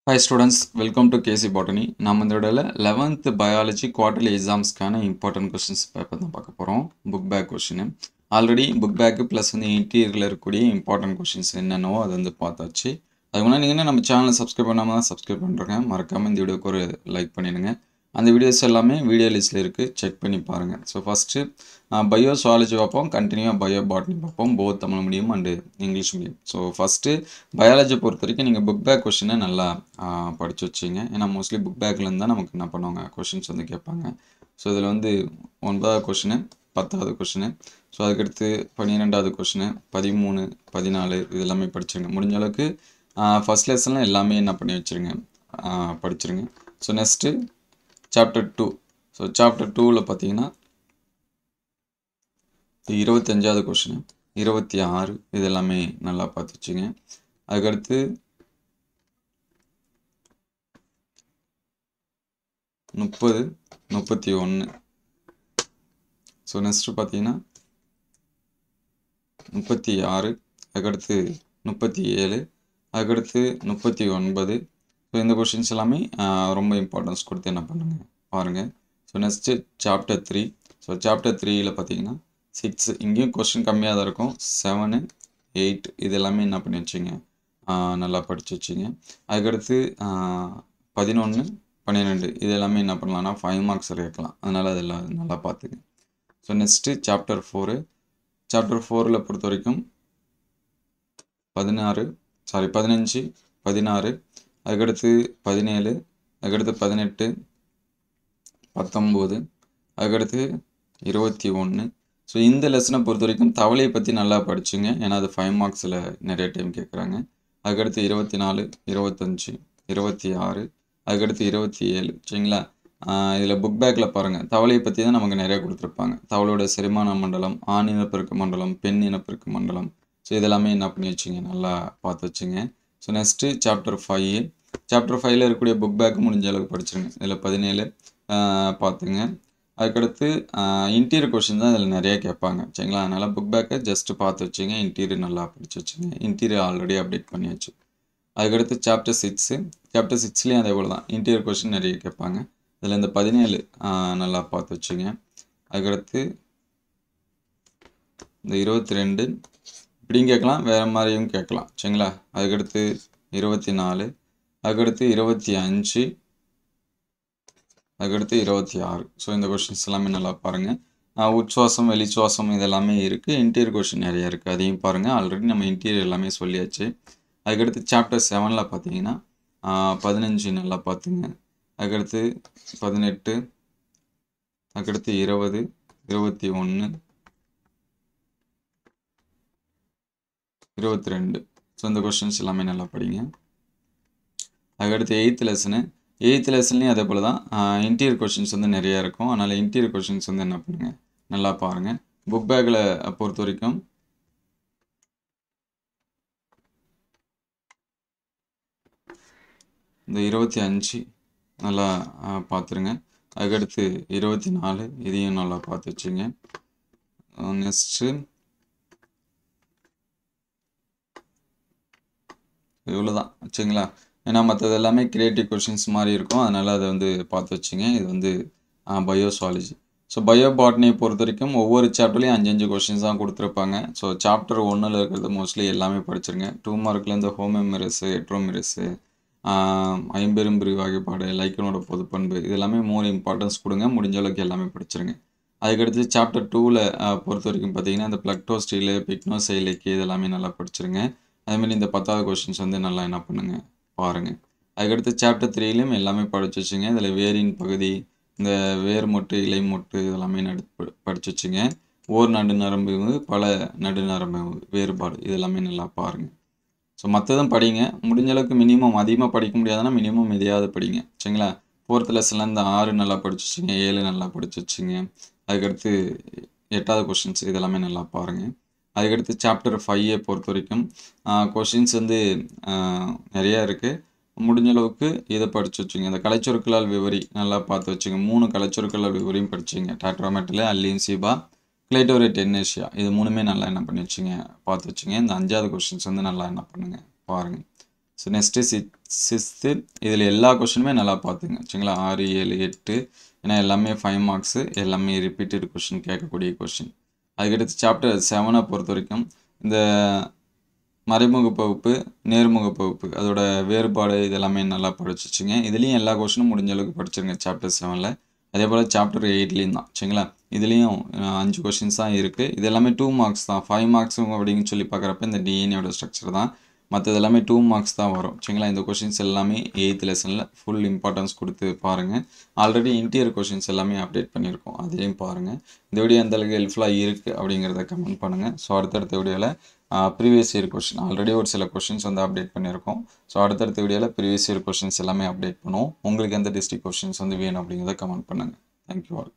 Hi students, welcome to KC Botany. நாம் இந்த வீடியோல 11th biology quarterly examsக்கான important questions paper தான் பார்க்க போறோம். book back question. Already book back plus வந்து இன்டீரியர்ல இருக்கக்கூடிய important questions என்னென்னவோ அது வந்து பார்த்தாச்சு. அதுக்கு முன்னாடி நீங்க நம்ம சேனலை சப்ஸ்கிரைப் பண்ணாம தான் சப்ஸ்கிரைப் பண்றீங்க. மறக்காம இந்த வீடியோக்கு ஒரு லைக் பண்ணிடுங்க. அந்த வீடியோஸ் எல்லாமே வீடியோ லிஸ்ட்ல இருக்கு, செக் பண்ணி பாருங்க. ஸோ ஃபர்ஸ்ட் பயோ சுவாலஜி பார்ப்போம், கண்டினியூவாக பயோ பாட்னி பார்ப்போம், both Tamil medium and English medium. So first biology பொறுத்த வரைக்கும் நீங்கள் புக் பேக் கொஷினை நல்லா படித்து வச்சிங்க. ஏன்னா மோஸ்ட்லி புக் பேக்லேருந்து தான் நமக்கு என்ன பண்ணுவாங்க கொஷின்ஸ் வந்து கேட்பாங்க. ஸோ இதில் வந்து 9வது கொஷினு, 10வது கொஷினு, ஸோ அதுக்கடுத்து 12வது கொஷினு, 13, 14 இது எல்லாமே படிச்சிருங்க. முடிஞ்ச அளவுக்கு ஃபஸ்ட் லெசனில் எல்லாமே என்ன பண்ணி வச்சுருங்க, படிச்சிருங்க. So next chapter 2. So chapter 2ல் பார்த்தீங்கன்னா 25வது கொஷின், 26 இது எல்லாமே நல்லா பார்த்து வச்சுங்க. அதுக்கடுத்து 30, 31. ஸோ நெக்ஸ்ட்டு பார்த்தீங்கன்னா 36, அதுக்கடுத்து 37, அதுக்கடுத்து 39. ஸோ இந்த கொஷின்ஸ் எல்லாமே ரொம்ப இம்பார்ட்டன்ஸ் கொடுத்து என்ன பண்ணுங்க பாருங்கள். So next chapter 3. So chapter 3ல் பார்த்தீங்கன்னா 6, இங்கேயும் கொஸ்டின் கம்மியாக தான் இருக்கும். 7, 8 இது எல்லாமே என்ன பண்ணி வச்சிங்க, நல்லா படித்து வச்சிங்க. அதுக்கடுத்து 11, 12 இது எல்லாமே என்ன பண்ணலாம்னா 5 மார்க்ஸ் கேட்கலாம். அதனால் அதெல்லாம் நல்லா பார்த்துங்க. So next chapter 4. சாப்டர் 4ல் பொறுத்த வரைக்கும் 15, 16, அதுக்கடுத்து 17, அதுக்கடுத்து 18, 19, அதுக்கடுத்து 21. ஸோ இந்த லெசனை பொறுத்த வரைக்கும் தவளையை பற்றி நல்லா படிச்சுங்க. ஏன்னா அது 5 மார்க்ஸில் நிறைய டைம் கேட்குறாங்க. அதுக்கடுத்து 24, 25, 26, அதுக்கடுத்து 27. சரிங்களா? இதில் புக் பேக்கில் பாருங்கள், தவளையை பற்றி தான் நமக்கு நிறையா கொடுத்துருப்பாங்க. தவளையோட செரிமான மண்டலம், ஆண் இனப்பெருக்க மண்டலம், பெண் இனப்பெருக்க மண்டலம். ஸோ இதெல்லாமே என்ன பண்ணி வச்சுங்க, நல்லா பார்த்து வச்சுங்க. So next chapter 5. சாப்டர் 5ல் இருக்கக்கூடிய புக் பேக் முடிஞ்ச அளவுக்கு படிச்சுருங்க. இதில் 17 பார்த்துங்க. அதுக்கடுத்து இன்டீரியர் கொஷின் தான் இதில் நிறைய கேட்பாங்க. சரிங்களா? அதனால் புக் பேக்கை ஜஸ்ட்டு பார்த்து வச்சுங்க, இன்டீரியர் நல்லா படித்து வச்சுங்க. இன்டீரியர் ஆல்ரெடி அப்டேட் பண்ணியாச்சு. அதுக்கடுத்து சாப்டர் 6. சாப்டர் 6லேயும் அதே போல் தான் இன்டீரியர் கொஷின் நிறைய கேட்பாங்க. இதில் இந்த 17 நல்லா பார்த்து வச்சுங்க. அதுக்கடுத்து இந்த 22 இப்படியும் கேட்கலாம், வேறு மாதிரியும் கேட்கலாம். சரிங்களா? அதுக்கடுத்து 24, அதுக்கடுத்து 25, அதுக்கடுத்து 26. ஸோ இந்த கொஷின்ஸ் எல்லாமே நல்லா பாருங்கள். உட்சுவாசம், வெளிச்சுவாசம் இதெல்லாமே இருக்குது. இன்டீரியர் கொஷின் நிறையா இருக்குது, அதையும் பாருங்கள். ஆல்ரெடி நம்ம இன்டீரியர் எல்லாமே சொல்லியாச்சு. அதுக்கடுத்து சாப்டர் 7ல் பார்த்தீங்கன்னா 15 நல்லா பார்த்துங்க. அதுக்கடுத்து 18, அதுக்கடுத்து 20, 21, 22. ஸோ இந்த கொஷின்ஸ் எல்லாமே நல்லா படிங்க. அதுக்கடுத்து 8th லெசனு. 8th லெசன்லேயும் அதே போல் தான் இன்டீரியர் கொஷின்ஸ் வந்து நிறையா இருக்கும். அதனால் இன்டீரியர் கொஷின்ஸ் வந்து என்ன பண்ணுங்கள், நல்லா பாருங்கள். புக் பேக்கில் பொறுத்த வரைக்கும் இந்த 25 நல்லா பார்த்துருங்க. அதுக்கடுத்து 24 இதையும் நல்லா பார்த்து வச்சுங்க. நெக்ஸ்ட்டு இவ்வளோ தான். வச்சுங்களா? ஏன்னா மற்றது எல்லாமே கிரியேட்டிவ் கொஷின்ஸ் மாதிரி இருக்கும். அதனால் அதை வந்து பார்த்து வச்சுங்க. இது வந்து பயோசுவாலஜி. ஸோ பயோ பாட்னியை பொறுத்த வரைக்கும் ஒவ்வொரு சாப்டர்லேயும் 5 கொஷின்ஸ் தான் கொடுத்துருப்பாங்க. ஸோ சாப்டர் 1ல் இருக்கிறது மோஸ்ட்லி எல்லாமே படிச்சிருங்க. 2 மார்க்லேருந்து ஹோமோமெரஸு, ஹெட்ரோமெரஸு, ஐம்பெரும் பிரிவு வகைப்பாடு, லைக்கனோட பொதுப்பண்பு இது எல்லாமே மோர் இம்பார்ட்டன்ஸ் கொடுங்க. முடிஞ்ச அளவுக்கு எல்லாமே படிச்சிருங்க. அதுக்கடுத்து சாப்டர் 2ல் பொறுத்த வரைக்கும் பார்த்தீங்கன்னா இந்த பிளக்டோஸ்டீலு, பிக்னோசைலிக்கு இது எல்லாமே நல்லா படிச்சிருங்க. அதுமாரி இந்த 10வது கொஷின்ஸ் வந்து நல்லா என்ன பண்ணுங்கள் பாருங்கள். அதுக்கடுத்து சாப்டர் 3லையும் எல்லாமே படித்து வச்சுங்க. இதில் வேரின் பகுதி, இந்த வேர் மொட்டு, இலை மொட்டு இதெல்லாமே படித்து வச்சுங்க. ஓர் நடுநரம்பு, பல நடுநரம்பு வேறுபாடு இதெல்லாமே நல்லா பாருங்கள். ஸோ மற்றதும் படிங்க. முடிஞ்ச அளவுக்கு மினிமம் அதிகமாக படிக்க முடியாதுன்னா மினிமம் எதையாவது படிங்க. சரிங்களா? 4th லெசனில் இந்த 6 நல்லா படித்து வச்சுங்க, 7 நல்லா படித்து வச்சுங்க. அதுக்கடுத்து 8வது கொஷின்ஸ் இதெல்லாமே நல்லா பாருங்கள். அதுக்கடுத்து சாப்டர் 5 பொறுத்த வரைக்கும் கொஷின்ஸ் வந்து நிறையா இருக்குது. முடிஞ்ச அளவுக்கு இதை படித்து வச்சுங்க. இந்த கலைச்சொற்களால் விவரி நல்லா பார்த்து வச்சுங்க. 3 கலைச்சொற்களால் விவரியும் படிச்சிங்க. டாட்ராமெட்டில், அல்லின்சிபா, கிளைட்டோரேட் என்னேஷியா இது 3மே நல்லா என்ன பண்ணி வச்சுங்க, பார்த்து வச்சுங்க. இந்த 5வது கொஷின்ஸ் வந்து நல்லா என்ன பண்ணுங்கள் பாருங்கள். ஸோ நெக்ஸ்ட்டு சிக்ஸ்த்து இதில் எல்லா கொஷினுமே நல்லா பார்த்துங்க சரிங்களா. 6, 7, 8 ஏன்னா எல்லாமே 5 மார்க்ஸு, எல்லாமே ரிப்பீட்டட் கொஷின் கேட்கக்கூடிய கொஷின். அதுக்கடுத்து சாப்டர் 7 பொறுத்த வரைக்கும் இந்த மறைமுக பகுப்பு, நேர்முக பகுப்பு அதோட வேறுபாடு இதெல்லாமே நல்லா படிச்சு வச்சுங்க. இதுலேயும் எல்லா கொஷினும் முடிஞ்ச அளவுக்கு படிச்சிருங்க சாப்டர் 7ல். அதே போல் சாப்டர் 8லேயும் தான் சரிங்களா. இதுலேயும் 5 கொஷின்ஸ் தான் இருக்குது. இது எல்லாமே 2 மார்க்ஸ் தான். 5 மார்க்ஸ் அப்படின்னு சொல்லி பார்க்குறப்ப இந்த டிஎன்ஏயோட ஸ்ட்ரக்சர் தான். மற்றது எல்லாமே 2 மார்க்ஸ் தான் வரும் சரிங்களா. இந்த கொஷின்ஸ் எல்லாமே 8th லெசனில் ஃபுல் இம்பார்ட்டன்ஸ் கொடுத்து பாருங்கள். ஆல்ரெடி இன்டீரியர் கொஷின்ஸ் எல்லாமே அப்டேட் பண்ணியிருக்கோம், அதையும் பாருங்கள். இந்த வீடியோ எந்த அளவுக்கு ஹெல்ப்ஃபுல்லாக இருக்குது அப்படிங்கிறத கமெண்ட் பண்ணுங்கள். ஸோ அடுத்தடுத்த வீடியோவில் ப்ரீவியஸ் இயர் கொஷின் ஆல்ரெடி ஒரு சில கொஷின்ஸ் வந்து அப்டேட் பண்ணியிருக்கோம். ஸோ அடுத்தடுத்த வீடியோவில் ப்ரீவியஸ் இயர் கொஷின்ஸ் எல்லாமே அப்டேட் பண்ணுவோம். உங்களுக்கு எந்த டிஸ்ட்ரிக்ட் கொஷின்ஸ் வந்து வேணும் அப்படிங்கிறத கமெண்ட் பண்ணுங்கள். Thank you all.